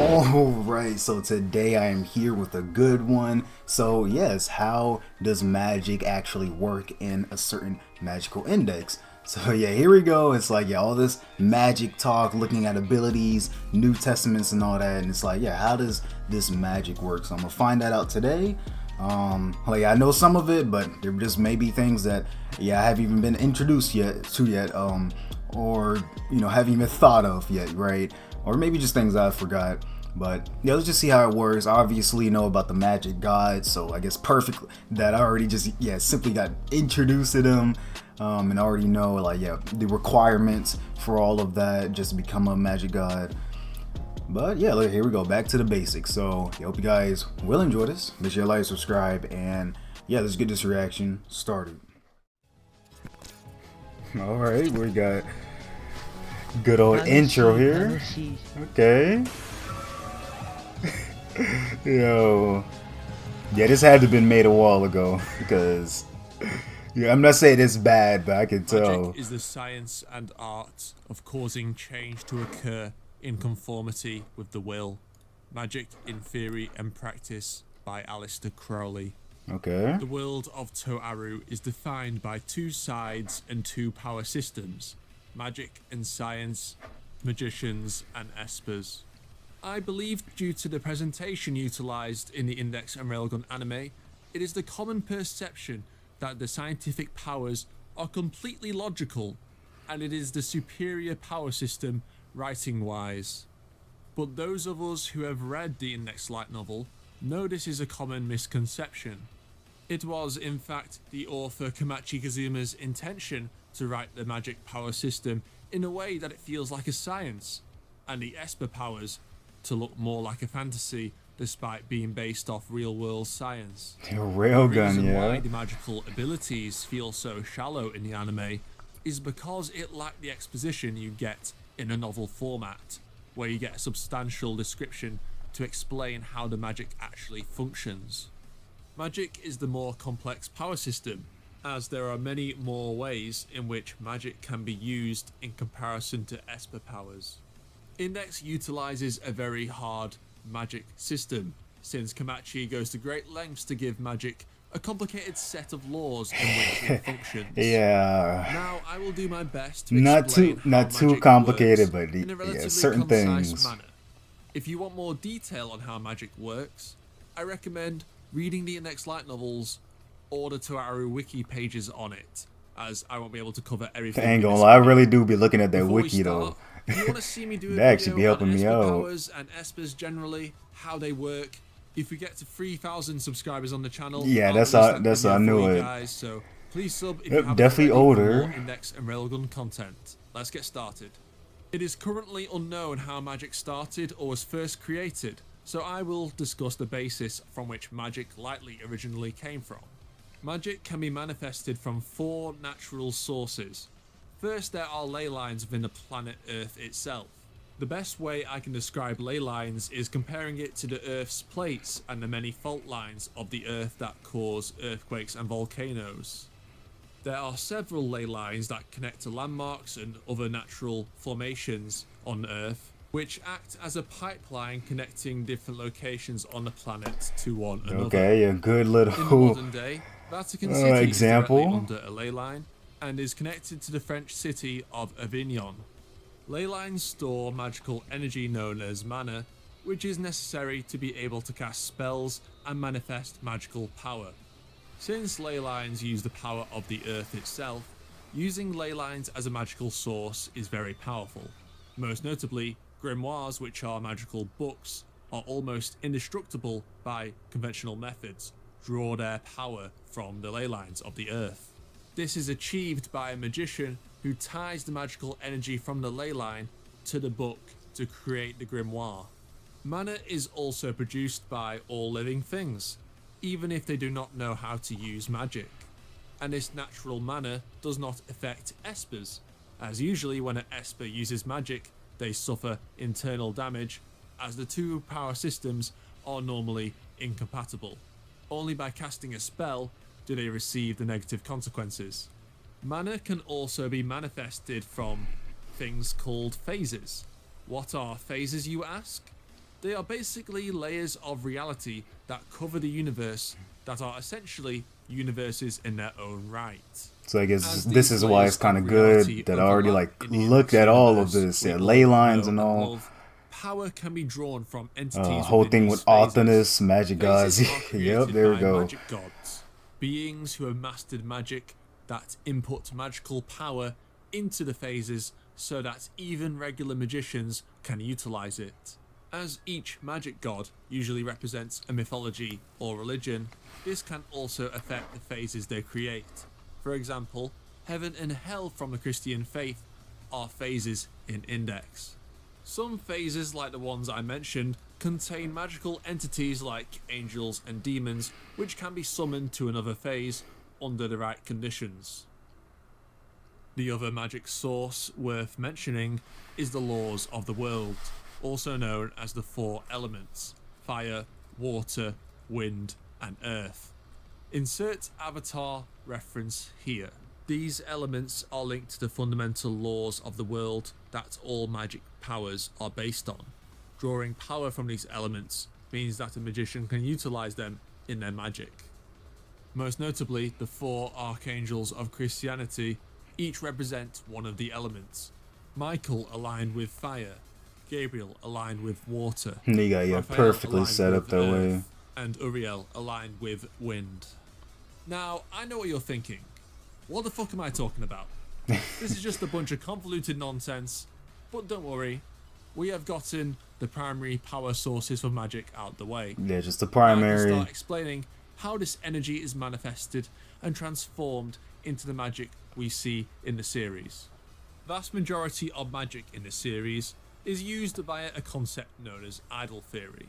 Alright, so today I am here with a good one. So yes, how does magic actually work in a certain magical index? So yeah, here we go. It's like, yeah, all this magic talk, looking at abilities, New Testaments and all that, and it's like, yeah, how does this magic work? So I'm gonna find that out today. Like I know some of it, but there just may be things that, yeah, I haven't even been introduced yet, or haven't even thought of yet, right? Or maybe just things I forgot. But yeah, let's just see how it works. I obviously know about the magic gods, so I guess perfect that I already just simply got introduced to them, and I already know like the requirements for all of that just to become a magic god. But yeah, look, here we go, back to the basics. So I hope you guys will enjoy this. Make sure you like, subscribe, and yeah, let's get this reaction started. All right, we got good old intro here. Okay. Yo. Yeah, this had to have been made a while ago because I'm not saying it's bad, but I can tell. Magic is the science and art of causing change to occur in conformity with the will. Magic in Theory and Practice by Aleister Crowley. Okay. The world of Toaru is defined by two sides and two power systems: magic and science, magicians and espers. I believe due to the presentation utilized in the Index and Railgun anime, it is the common perception that the scientific powers are completely logical, and it is the superior power system writing-wise. But those of us who have read the Index light novel know this is a common misconception. It was, in fact, the author Komachi Kazuma's intention to write the magic power system in a way that it feels like a science, and the Esper powers to look more like a fantasy despite being based off real-world science. A railgun, The reason yeah. why the magical abilities feel so shallow in the anime is because it lacked the exposition you get in a novel format, where you get a substantial description to explain how the magic actually functions. Magic is the more complex power system, as there are many more ways in which magic can be used in comparison to Esper powers. Index utilizes a very hard magic system, since Komachi goes to great lengths to give magic a complicated set of laws in which it functions. Yeah. Now, I will do my best to Not explain too how not too magic complicated, works but in a relatively certain concise things. manner. If you want more detail on how magic works, I recommend reading the Index light novels or the Toaru wiki pages on it, as I won't be able to cover everything. Ain't in gonna this lie, I video. really do be looking at that Before we wiki though. start, if you want to see me do a That actually video be helping on me Esper out. powers and Espers generally, how they work, if we get to 3,000 subscribers on the channel, Yeah, I'll that's release how- that that's video how I knew for you it. guys, so please sub if Yep, you haven't definitely already for older. more Index and Railgun content. Let's get started. It is currently unknown how magic started or was first created, so I will discuss the basis from which magic likely originally came from. Magic can be manifested from four natural sources. First, there are ley lines within the planet Earth itself. The best way I can describe ley lines is comparing it to the Earth's plates and the many fault lines of the Earth that cause earthquakes and volcanoes. There are several ley lines that connect to landmarks and other natural formations on Earth, which act as a pipeline connecting different locations on the planet to one another. Okay, a good In the little modern day, Vatican City example. is directly under a ley line and is connected to the French city of Avignon. Ley lines store magical energy known as mana, which is necessary to be able to cast spells and manifest magical power. Since ley lines use the power of the earth itself, using ley lines as a magical source is very powerful. Most notably, grimoires, which are magical books, are almost indestructible by conventional methods, draw their power from the ley lines of the earth. This is achieved by a magician who ties the magical energy from the ley line to the book to create the grimoire. Mana is also produced by all living things, even if they do not know how to use magic. And this natural mana does not affect espers, as usually when an esper uses magic, they suffer internal damage, as the two power systems are normally incompatible. Only by casting a spell do they receive the negative consequences. Mana can also be manifested from things called phases. What are phases, you ask? They are basically layers of reality that cover the universe that are essentially universes in their own right. So I guess As this these is why it's layers kind of of reality good that I already overlap like in the looked index at all of universe this, we yeah, all ley lines know and and all. love, power can be drawn from entities Whole within thing these with phases. Arthenis, magic Phases gods. are Yep, created there we by go. magic gods, beings who have mastered magic that input magical power into the phases so that even regular magicians can utilize it. As each magic god usually represents a mythology or religion, this can also affect the phases they create. For example, heaven and hell from the Christian faith are phases in Index. Some phases, like the ones I mentioned, contain magical entities like angels and demons, which can be summoned to another phase under the right conditions. The other magic source worth mentioning is the laws of the world, also known as the four elements: fire, water, wind, and earth. Insert avatar reference here. These elements are linked to the fundamental laws of the world that all magic powers are based on. Drawing power from these elements means that a magician can utilize them in their magic. Most notably, the four archangels of Christianity each represent one of the elements. Michael aligned with fire, Gabriel aligned with water, You got, yeah, Raphael perfectly aligned set up with that way. earth, and Uriel aligned with wind. Now, I know what you're thinking. What the fuck am I talking about? This is just a bunch of convoluted nonsense, but don't worry, we have gotten the primary power sources for magic out the way. Yeah, just the Now I can primary. start explaining how this energy is manifested and transformed into the magic we see in the series. Vast majority of magic in the series is used via a concept known as idol theory.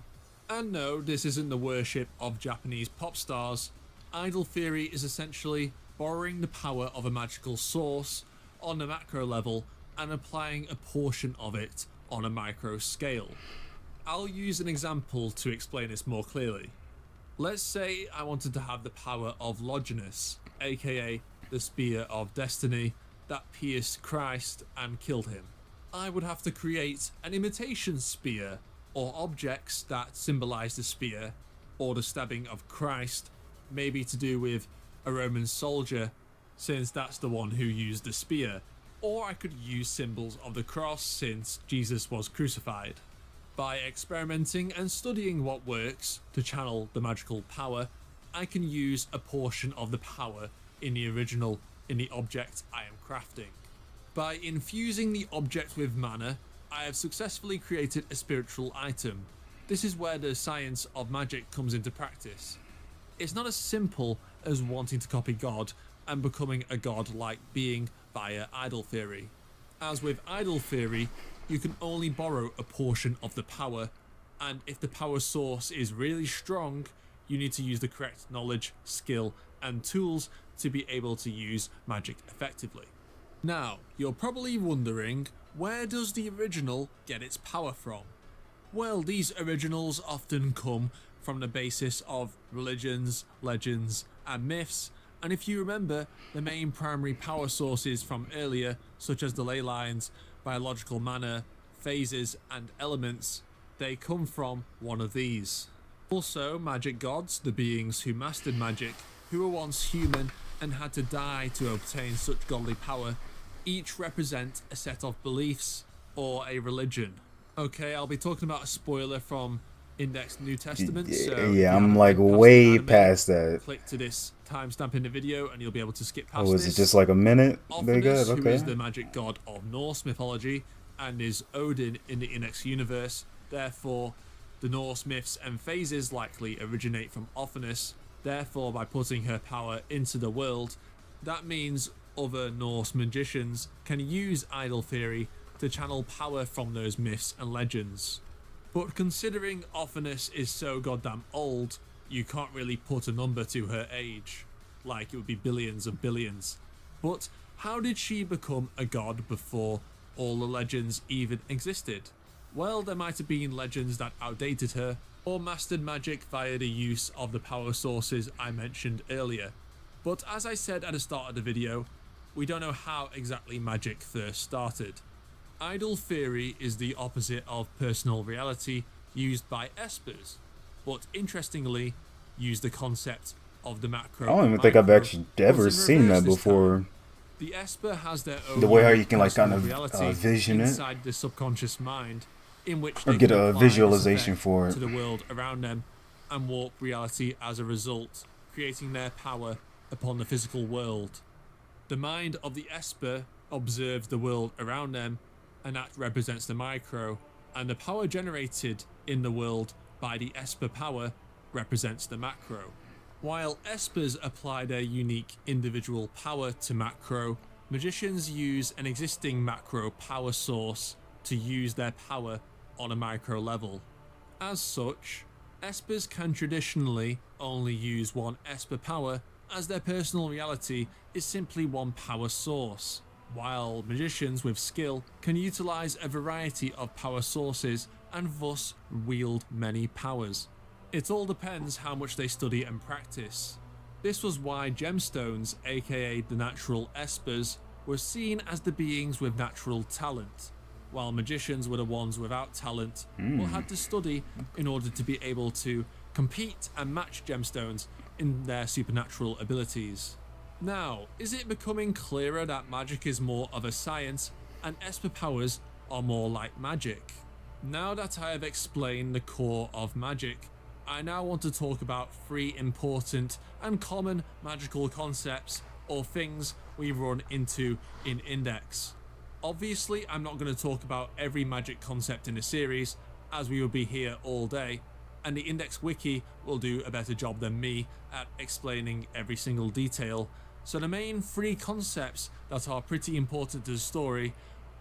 And no, this isn't the worship of Japanese pop stars. Idol theory is essentially borrowing the power of a magical source on a macro level and applying a portion of it on a micro scale. I'll use an example to explain this more clearly. Let's say I wanted to have the power of Longinus, aka the Spear of Destiny, that pierced Christ and killed him. I would have to create an imitation spear, or objects that symbolize the spear, or the stabbing of Christ, maybe to do with a Roman soldier, since that's the one who used the spear, or I could use symbols of the cross since Jesus was crucified. By experimenting and studying what works to channel the magical power, I can use a portion of the power in the original in the object I am crafting. By infusing the object with mana, I have successfully created a spiritual item. This is where the science of magic comes into practice. It's not as simple as wanting to copy God and becoming a god-like being via idol theory. As with idol theory, you can only borrow a portion of the power, and if the power source is really strong, you need to use the correct knowledge, skill, and tools to be able to use magic effectively. Now, you're probably wondering, where does the original get its power from? Well, these originals often come from the basis of religions, legends, and myths, and if you remember, the main primary power sources from earlier, such as the ley lines, biological mana, phases, and elements, they come from one of these. Also, magic gods, the beings who mastered magic, who were once human and had to die to obtain such godly power, each represent a set of beliefs or a religion. Okay, I'll be talking about a spoiler from Index New Testament, so if you Yeah, I'm haven't like been past way the anime, past that. click to this timestamp in the video and you'll be able to skip past Oh, is this. it just like a minute? They Ophinus, good, who is okay. the magic god of Norse mythology and is Odin in the Index universe, therefore the Norse myths and phases likely originate from Ophinus. Therefore, by putting her power into the world, that means other Norse magicians can use idol theory to channel power from those myths and legends. But considering Ophinus is so goddamn old, you can't really put a number to her age, like it would be billions of billions. But how did she become a god before all the legends even existed? Well, there might have been legends that outdated her, or mastered magic via the use of the power sources I mentioned earlier. But as I said at the start of the video, we don't know how exactly magic first started. Idol theory is the opposite of personal reality used by espers, but interestingly use the concept of the macro. I don't even and think I've micro, actually but ever in seen reverse that this before. time. The esper has their own The way how you unique can like kind personal of reality vision it inside the subconscious mind, in which or they get can a apply this visualization effect for it. to the world around them and warp reality as a result, creating their power upon the physical world. The mind of the esper observes the world around them, and that represents the micro, and the power generated in the world by the esper power represents the macro. While espers apply their unique individual power to macro, magicians use an existing macro power source to use their power on a micro level. As such, espers can traditionally only use one esper power, as their personal reality is simply one power source, while magicians with skill can utilize a variety of power sources and thus wield many powers. It all depends how much they study and practice. This was why gemstones, aka the natural espers, were seen as the beings with natural talent, while magicians were the ones without talent but had to study in order to be able to compete and match gemstones in their supernatural abilities. Now, is it becoming clearer that magic is more of a science and esper powers are more like magic? Now that I have explained the core of magic, I now want to talk about 3 important and common magical concepts or things we run into in Index. Obviously, I'm not going to talk about every magic concept in the series, as we would be here all day, and the Index Wiki will do a better job than me at explaining every single detail. So the main 3 concepts that are pretty important to the story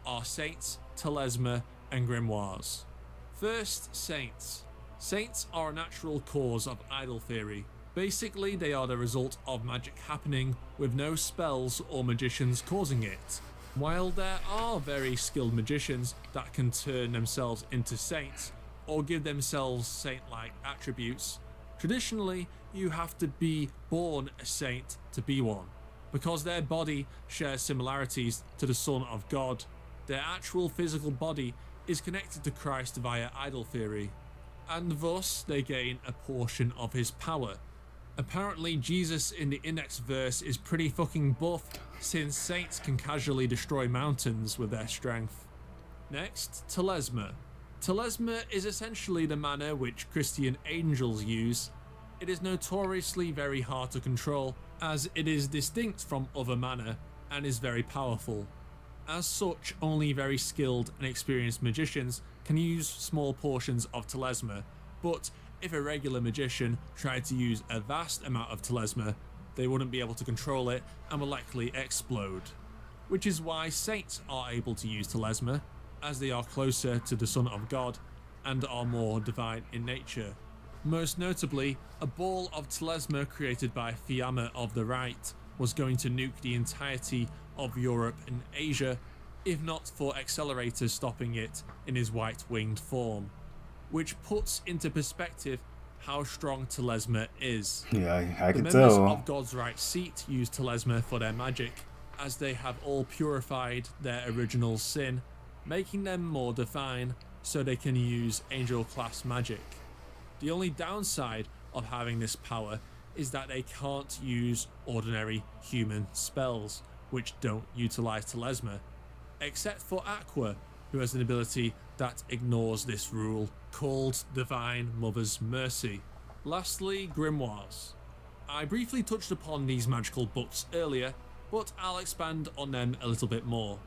are saints, telesma, and grimoires. First, saints. Saints are a natural cause of idol theory. Basically, they are the result of magic happening with no spells or magicians causing it. While there are very skilled magicians that can turn themselves into saints or give themselves saint-like attributes, traditionally you have to be born a saint to be one. Because their body shares similarities to the Son of God, their actual physical body is connected to Christ via idol theory, and thus they gain a portion of his power. Apparently Jesus in the Index verse is pretty fucking buff, since saints can casually destroy mountains with their strength. Next, telesma. Telesma is essentially the mana which Christian angels use. It is notoriously very hard to control, as it is distinct from other mana and is very powerful. As such, only very skilled and experienced magicians can use small portions of telesma, but if a regular magician tried to use a vast amount of telesma, they wouldn't be able to control it and will likely explode. Which is why saints are able to use telesma, as they are closer to the Son of God and are more divine in nature. Most notably, a ball of telesma created by Fiamma of the Right was going to nuke the entirety of Europe and Asia, if not for accelerators stopping it in his white-winged form. Which puts into perspective how strong telesma is. Yeah, I can The members tell. of God's right seat use telesma for their magic, as they have all purified their original sin, making them more divine so they can use angel class magic. The only downside of having this power is that they can't use ordinary human spells, which don't utilize telesma, except for Aqua, who has an ability that ignores this rule, called Divine Mother's Mercy. Lastly, grimoires. I briefly touched upon these magical books earlier, but I'll expand on them a little bit more.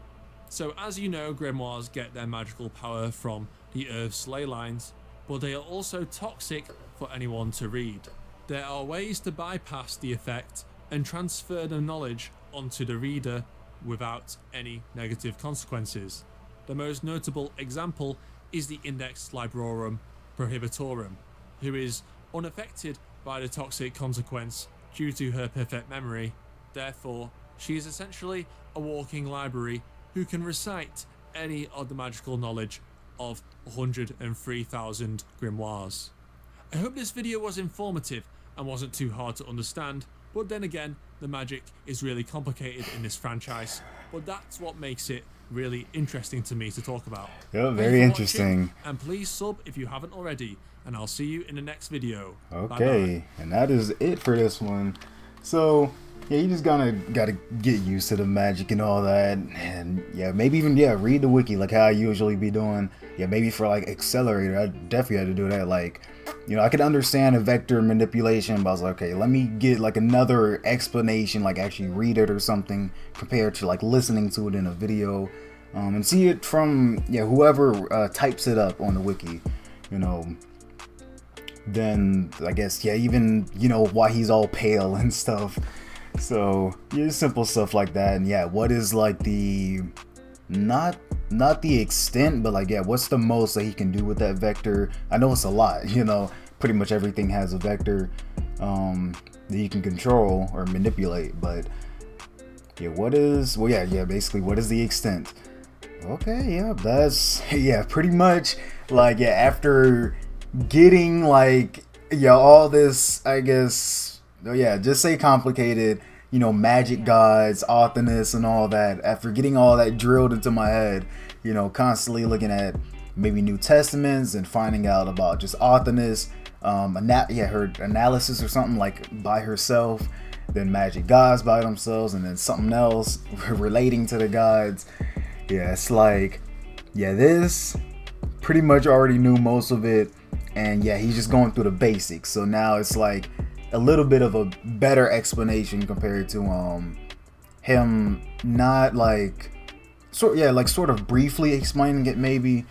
So as you know, grimoires get their magical power from the Earth's ley lines, but they are also toxic for anyone to read. There are ways to bypass the effect and transfer the knowledge onto the reader without any negative consequences. The most notable example is the Index Librorum Prohibitorum, who is unaffected by the toxic consequence due to her perfect memory. Therefore, she is essentially a walking library who can recite any of the magical knowledge of 103,000 grimoires. I hope this video was informative and wasn't too hard to understand, but then again, the magic is really complicated in this franchise, but that's what makes it really interesting to me to talk about. Yeah, Thank you very for interesting. watching, and please sub if you haven't already, and I'll see you in the next video. Okay, Bye-bye. and that is it for this one. So yeah, you just gotta get used to the magic and all that, and yeah, maybe even read the wiki like how I usually be doing. Yeah, maybe for like accelerator, I definitely had to do that. Like, I could understand a vector manipulation, but I was like, okay, let me get like another explanation, like actually read it or something, compared to like listening to it in a video, and see it from whoever types it up on the wiki, you know. Then I guess even why he's all pale and stuff. So yeah, simple stuff like that. And yeah, what is like the not the extent, but like what's the most that he can do with that vector? I know it's a lot, pretty much everything has a vector that you can control or manipulate, but what is basically what is the extent? Okay, that's pretty much like after getting like all this, I guess, just say complicated, magic gods, Artemis and all that. After getting all that drilled into my head, constantly looking at maybe New Testaments and finding out about just Artemis, her analysis or something like by herself, then magic gods by themselves, and then something else relating to the gods. It's like this pretty much already knew most of it, and he's just going through the basics. So now it's like a little bit of a better explanation compared to him not like sort of briefly explaining it maybe,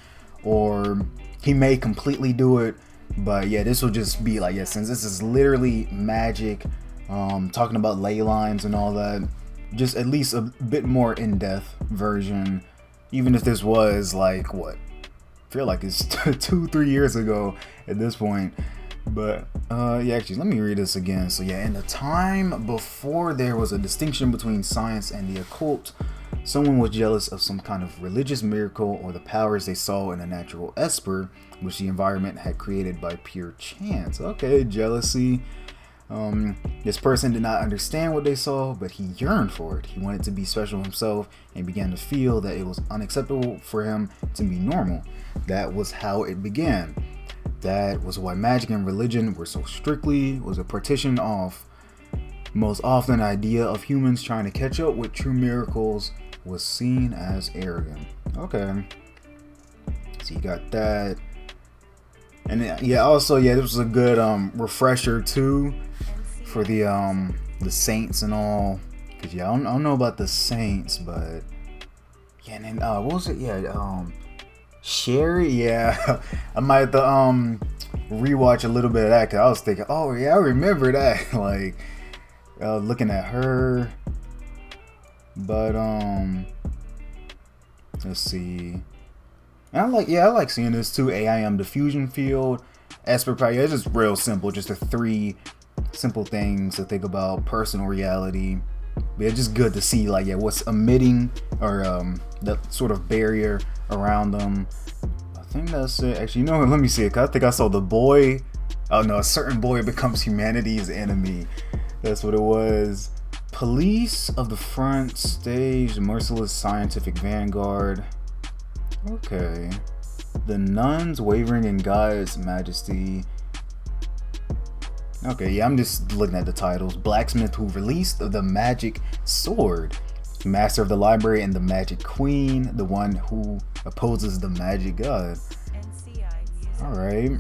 or he may completely do it, but this will just be like since this is literally magic, talking about ley lines and all that, just at least a bit more in-depth version, even if this was like what I feel like it's 2-3 years ago at this point. But actually let me read this again. So in the time before there was a distinction between science and the occult, someone was jealous of some kind of religious miracle or the powers they saw in a natural esper which the environment had created by pure chance. Okay, jealousy. This person did not understand what they saw, but he yearned for it. He wanted to be special himself and began to feel that it was unacceptable for him to be normal. That was how it began. That was why magic and religion were so strictly was a partition off. Most often, the idea of humans trying to catch up with true miracles was seen as arrogant. Okay, so you got that. And also this was a good refresher too for the saints and all, because I don't know about the saints, but and then what was it? Sherry. I might have to rewatch a little bit of that, because I was thinking, oh yeah, I remember that. Like looking at her, but let's see. And I like seeing this too. AIM diffusion field, Esper power. It's just real simple. Just the 3 simple things to think about. Personal reality. But it's just good to see like what's emitting, or that sort of barrier around them. I think that's it. Actually, let me see it. I think I saw the boy. Oh no, a certain boy becomes humanity's enemy. That's what it was. Police of the front stage, merciless scientific vanguard. Okay. The nuns wavering in God's majesty. Okay, I'm just looking at the titles. Blacksmith who released the magic sword. Master of the library and the magic queen. The one who opposes the magic god. Alright.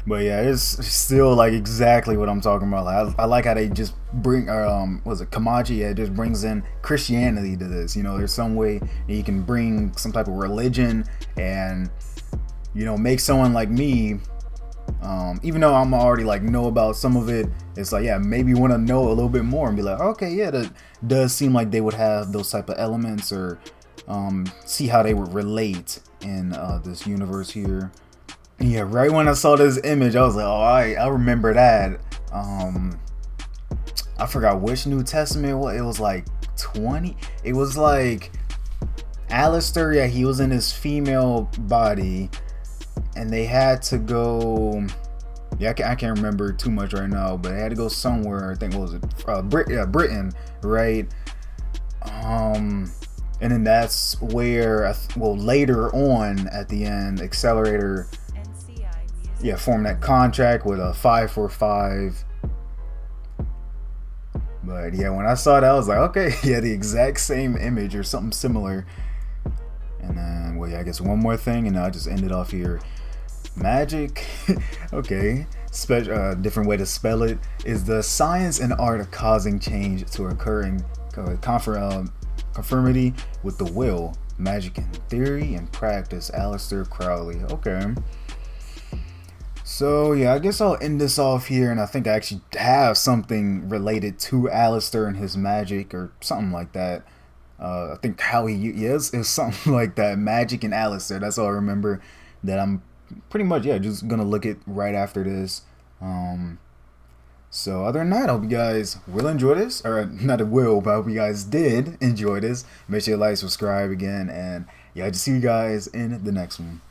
But it's still like exactly what I'm talking about. Like, I like how they just bring, was it Kamaji? It just brings in Christianity to this. There's some way that you can bring some type of religion and, make someone like me, even though I'm already like know about some of it, it's like, maybe want to know a little bit more and be like, okay, that does seem like they would have those type of elements, or see how they would relate in this universe here. Right when I saw this image, I was like, oh, I remember that. I forgot which New Testament it was, like 20. It was like Alistair, he was in his female body, and they had to go. I can't remember too much right now, but they had to go somewhere. I think, what was it? Britain, right? And then that's where, well, later on at the end, Accelerator, yeah, formed that contract with a 545. But yeah, when I saw that, I was like, okay, yeah, the exact same image or something similar. And then, well, yeah, I guess one more thing, and I'll just end it off here. Magic, okay, different way to spell it, is the science and art of causing change to occur in conformity with the will. Magic in theory and practice. Aleister Crowley. Okay. So yeah, I guess I'll end this off here, and I think I actually have something related to Aleister and his magic, or something like that. I think how he is something like that. Magic and Aleister. That's all I remember. That I'm pretty much, yeah, just gonna look at right after this. So other than that, I hope you guys will enjoy this, or not will, but I hope you guys did enjoy this. Make sure you like, subscribe again, and yeah, I just see you guys in the next one.